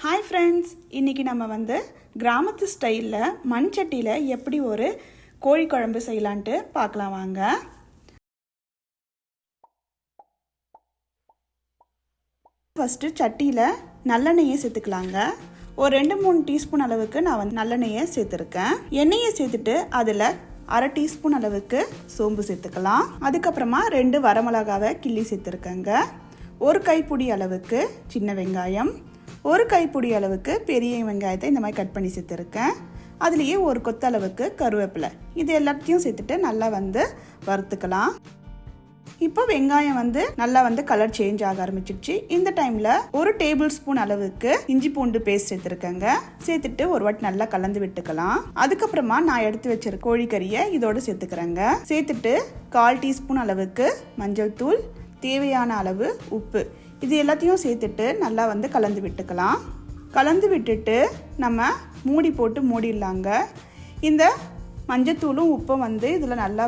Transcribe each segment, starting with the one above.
Hi friends, இன்றைக்கி நம்ம கிராமத்து ஸ்டைலில் மண் சட்டியில் எப்படி ஒரு கோழி குழம்பு செய்யலான்ட்டு பார்க்கலாம் வாங்க. ஃபஸ்ட்டு சட்டியில் நல்லெண்ணெயை சேர்த்துக்கலாங்க. ஒரு 2-3 டீஸ்பூன் அளவுக்கு நான் நல்லெண்ணெயை சேர்த்துருக்கேன். எண்ணெயை சேர்த்துட்டு அதில் 1/2 டீஸ்பூன் அளவுக்கு சோம்பு சேர்த்துக்கலாம். அதுக்கப்புறமா 2 வரமிளகாவை கிள்ளி சேர்த்துருக்கேங்க. 1 கைப்பிடி அளவுக்கு சின்ன வெங்காயம், 1 கைப்பிடி அளவுக்கு பெரிய வெங்காயத்தை இந்த மாதிரி கட் பண்ணி சேர்த்துருக்கேன். அதுலேயே 1 கொத்தளவுக்கு கருவேப்பிலை, இது எல்லாத்தையும் சேர்த்துட்டு நல்லா வறுத்துக்கலாம். இப்போ வெங்காயம் நல்லா கலர் சேஞ்ச் ஆக ஆரம்பிச்சிடுச்சு. இந்த டைமில் 1 டேபிள் ஸ்பூன் அளவுக்கு இஞ்சி பூண்டு பேஸ்ட் சேர்த்துருக்கேங்க. சேர்த்துட்டு ஒரு வாட்டி நல்லா கலந்து விட்டுக்கலாம். அதுக்கப்புறமா நான் எடுத்து வச்சிருக்க கோழிக்கறியை இதோடு சேர்த்துக்கிறேங்க. சேர்த்துட்டு 1/4 டீஸ்பூன் அளவுக்கு மஞ்சள் தூள், தேவையான அளவு உப்பு, இது எல்லாத்தையும் சேர்த்துட்டு நல்லா கலந்து விட்டுக்கலாம். கலந்து விட்டுட்டு நம்ம மூடி போட்டு மூடிடலாங்க. இந்த மஞ்சத்தூளும் உப்பும் இதில் நல்லா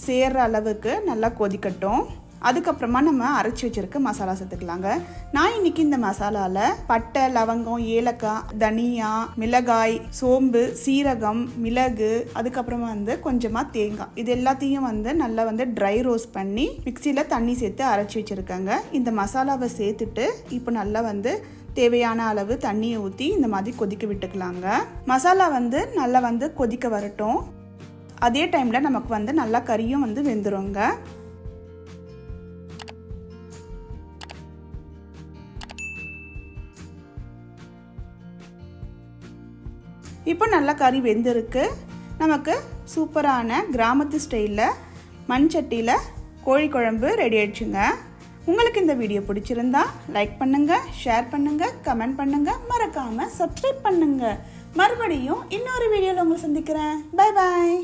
சேர்ற அளவுக்கு நல்லா கொதிக்கட்டும். அதுக்கப்புறமா நம்ம அரைச்சி வச்சுருக்க மசாலா சேர்த்துக்கலாங்க. நான் இன்றைக்கி இந்த மசாலாவில் பட்டை, லவங்கம், ஏலக்காய், தனியா, மிளகாய், சோம்பு, சீரகம், மிளகு, அதுக்கப்புறமா கொஞ்சமாக தேங்காய், இது எல்லாத்தையும் நல்லா ட்ரை ரோஸ்ட் பண்ணி மிக்சியில் தண்ணி சேர்த்து அரைச்சி வச்சுருக்கேங்க. இந்த மசாலாவை சேர்த்துட்டு இப்போ நல்லா தேவையான அளவு தண்ணியை ஊற்றி இந்த மாதிரி கொதிக்க விட்டுக்கலாங்க. மசாலா நல்லா கொதிக்க வரட்டும். அதே டைமில் நமக்கு நல்லா கறியும் வெந்துருங்க. இப்போ நல்லா கறி வெந்திருக்கு. நமக்கு சூப்பரான கிராமத்து ஸ்டைலில் மண் சட்டியில் கோழி குழம்பு ரெடி ஆயிடுச்சுங்க. உங்களுக்கு இந்த வீடியோ பிடிச்சிருந்தா லைக் பண்ணுங்கள், ஷேர் பண்ணுங்கள், கமெண்ட் பண்ணுங்கள், மறக்காமல் சப்ஸ்கிரைப் பண்ணுங்கள். மறுபடியும் இன்னொரு வீடியோவில் உங்களை சந்திக்கிறேன். Bye bye.